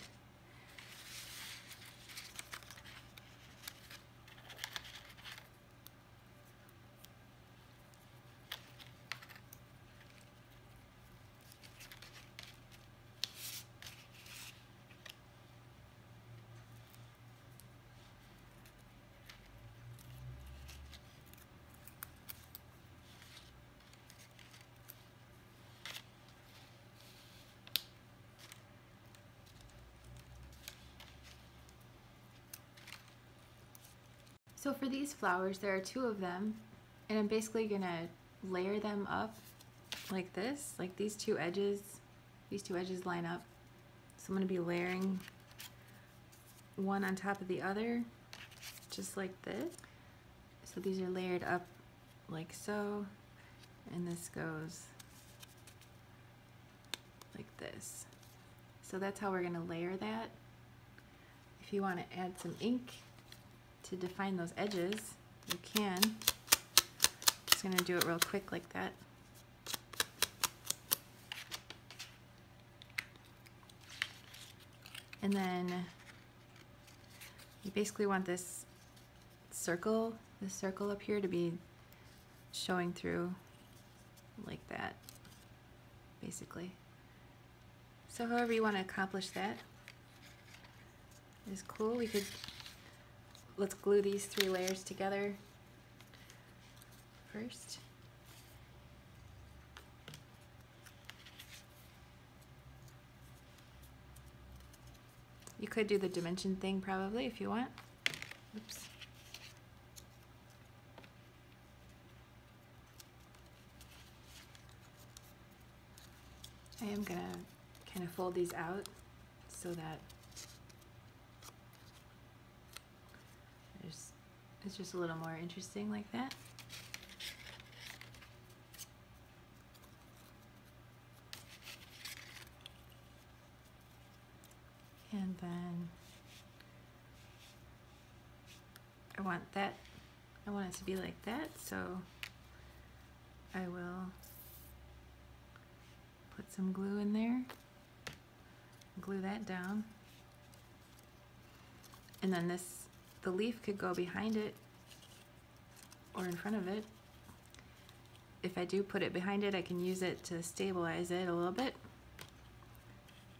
So for these flowers, there are 2 of them, and I'm basically gonna layer them up like this, like these two edges line up. So I'm gonna be layering one on top of the other, just like this. So these are layered up like so, and this goes like this. So that's how we're gonna layer that. If you wanna add some ink to define those edges, you can. Just gonna do it real quick like that. And then you basically want this circle up here to be showing through like that, basically. So however you want to accomplish that is cool. Let's glue these 3 layers together first. You could do the dimension thing probably if you want. Oops. I am gonna kind of fold these out so that it's just a little more interesting like that. And then I want it to be like that, so I will put some glue in there, glue that down, and then the leaf could go behind it or in front of it. If I do put it behind it, I can use it to stabilize it a little bit,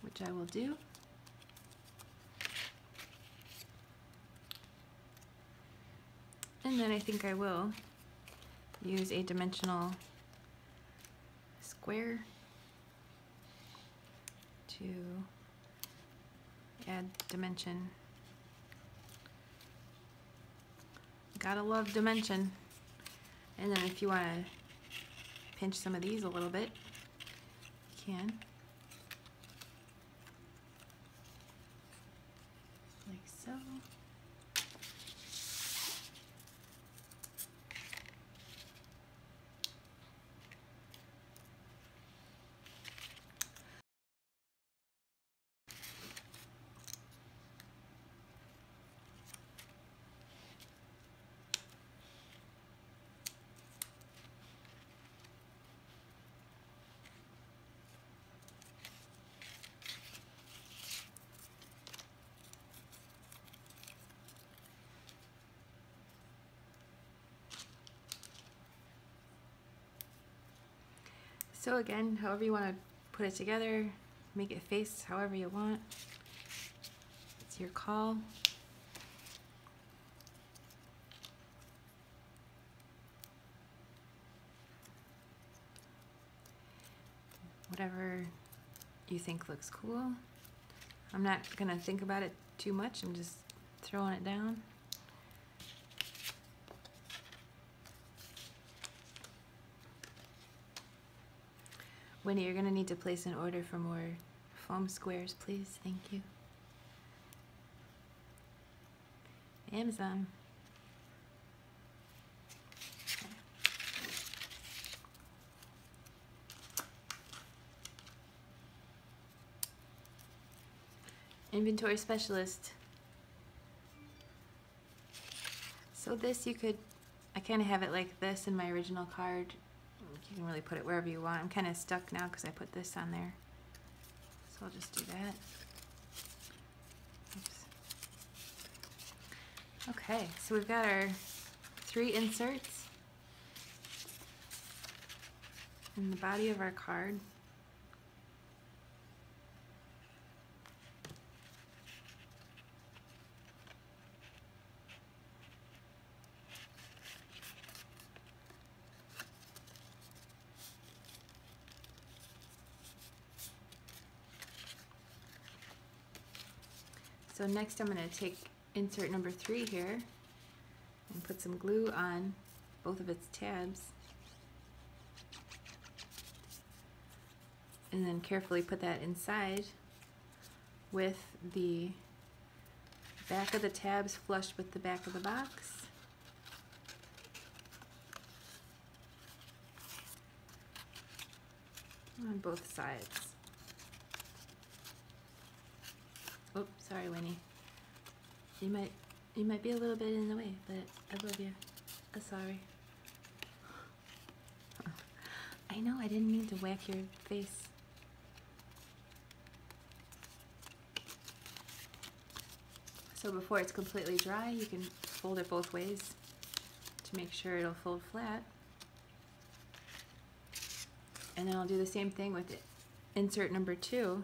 which I will do. And then I think I will use a dimensional square to add dimension. Gotta love dimension. And then if you want to pinch some of these a little bit, you can. Like so. So again, however you want to put it together, make it face however you want. It's your call. Whatever you think looks cool. I'm not gonna think about it too much, I'm just throwing it down. Winnie, you're gonna need to place an order for more foam squares, please. Thank you. Amazon. Inventory specialist. So this you could, I kind of have it like this in my original card. You can really put it wherever you want. I'm kind of stuck now because I put this on there. So I'll just do that. Oops. Okay, so we've got our 3 inserts in the body of our card. So next I'm going to take insert number 3 here and put some glue on both of its tabs. And then carefully put that inside with the back of the tabs flush with the back of the box. On both sides. Oh, sorry, Winnie. You might be a little bit in the way, but I love you. I'm sorry. I know, I didn't mean to whack your face. So before it's completely dry, you can fold it both ways to make sure it'll fold flat. And then I'll do the same thing with insert number 2.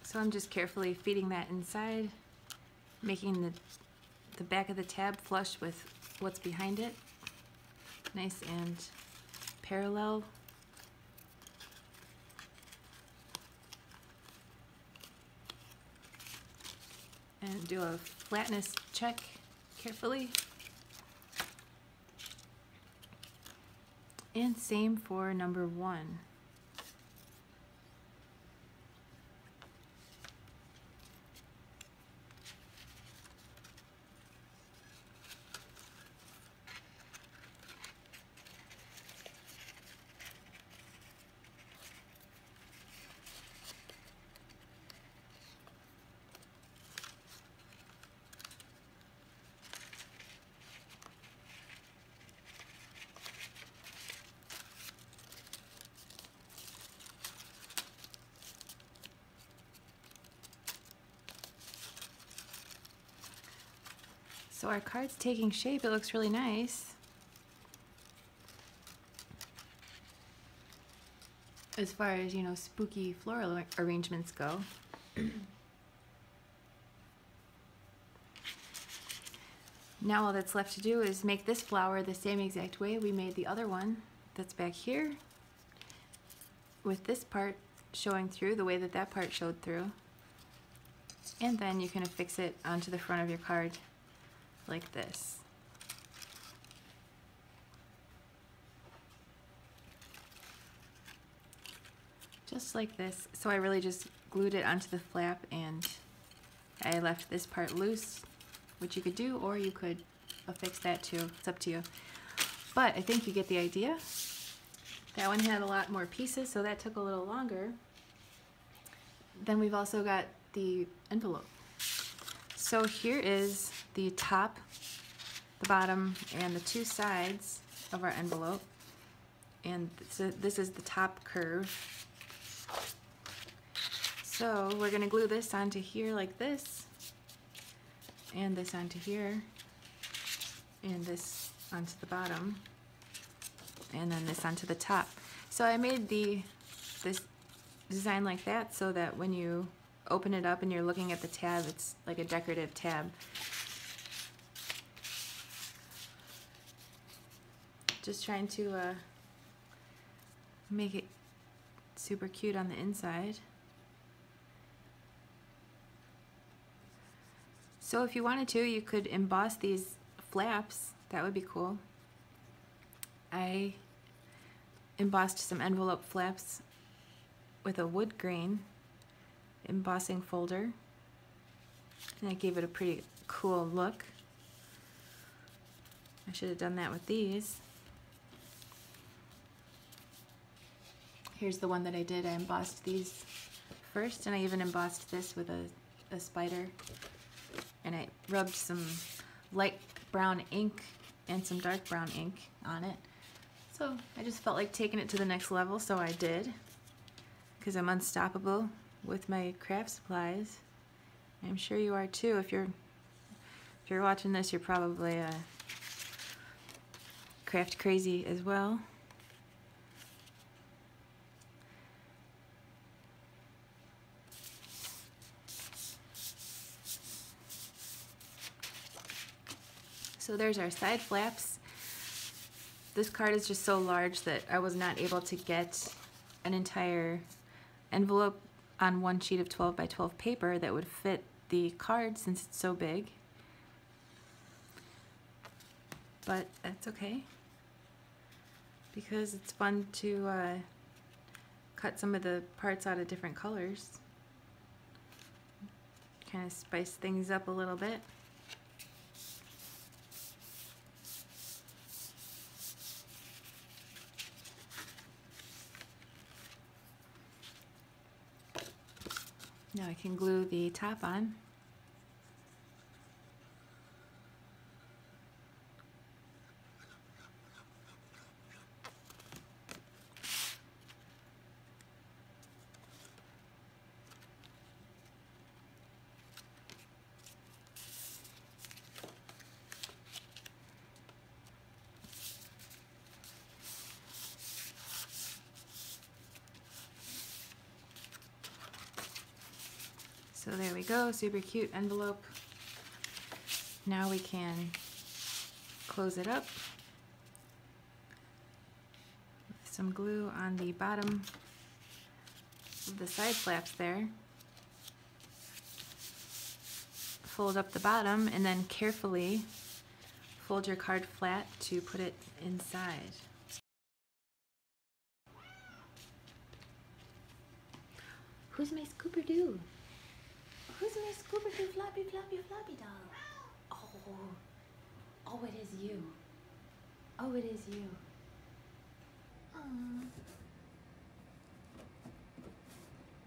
So I'm just carefully feeding that inside, making the back of the tab flush with what's behind it. Nice and parallel. And do a flatness check carefully. And same for number 1. So our card's taking shape. It looks really nice. As far as, you know, spooky floral arrangements go. Now all that's left to do is make this flower the same exact way we made the other one that's back here, with this part showing through the way that that part showed through. And then you can affix it onto the front of your card like this. Just like this. So I really just glued it onto the flap and I left this part loose, which you could do, or you could affix that too. It's up to you. But I think you get the idea. That one had a lot more pieces, so that took a little longer. Then we've also got the envelope. So here is the top, the bottom, and the 2 sides of our envelope. And this is the top curve. So we're gonna glue this onto here like this, and this onto here, and this onto the bottom, and then this onto the top. So I made this design like that so that when you open it up and you're looking at the tab, it's like a decorative tab. Just trying to make it super cute on the inside. So if you wanted to, you could emboss these flaps. That would be cool. I embossed some envelope flaps with a wood grain embossing folder, and I gave it a pretty cool look. I should have done that with these. Here's the one that I did. I embossed these first, and I even embossed this with a spider. And I rubbed some light brown ink and some dark brown ink on it. So I just felt like taking it to the next level, so I did. Because I'm unstoppable with my craft supplies. I'm sure you are too. If you're watching this, you're probably craft crazy as well. So there's our side flaps. This card is just so large that I was not able to get an entire envelope on one sheet of 12 by 12 paper that would fit the card since it's so big. But that's okay, because it's fun to cut some of the parts out of different colors. Kind of spice things up a little bit. Now I can glue the top on. So there we go, super cute envelope. Now we can close it up with some glue on the bottom of the side flaps there. Fold up the bottom and then carefully fold your card flat to put it inside. Who's my Scooper-Doo? Who's my Scooper-Doo floppy doll? Oh, it is you. Oh, it is you. Aww.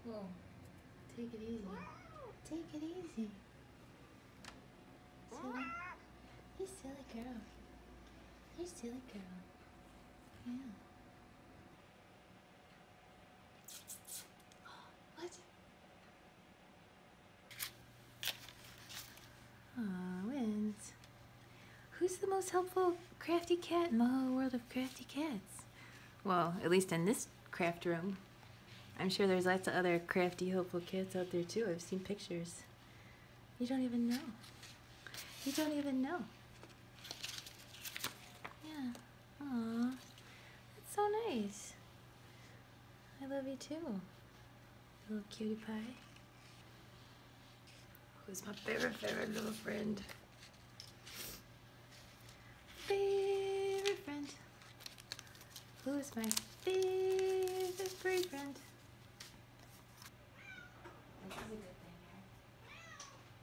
Whoa, take it easy. Take it easy. Silly. You silly girl. You silly girl. Yeah. What? Aw, wins. Who's the most helpful crafty cat in the whole world of crafty cats? Well, at least in this craft room. I'm sure there's lots of other crafty, helpful cats out there too. I've seen pictures. You don't even know. You don't even know. Yeah. Aw. That's so nice. I love you too. Little cutie pie. Who's my favorite little friend? Favorite friend. Who's my favorite friend?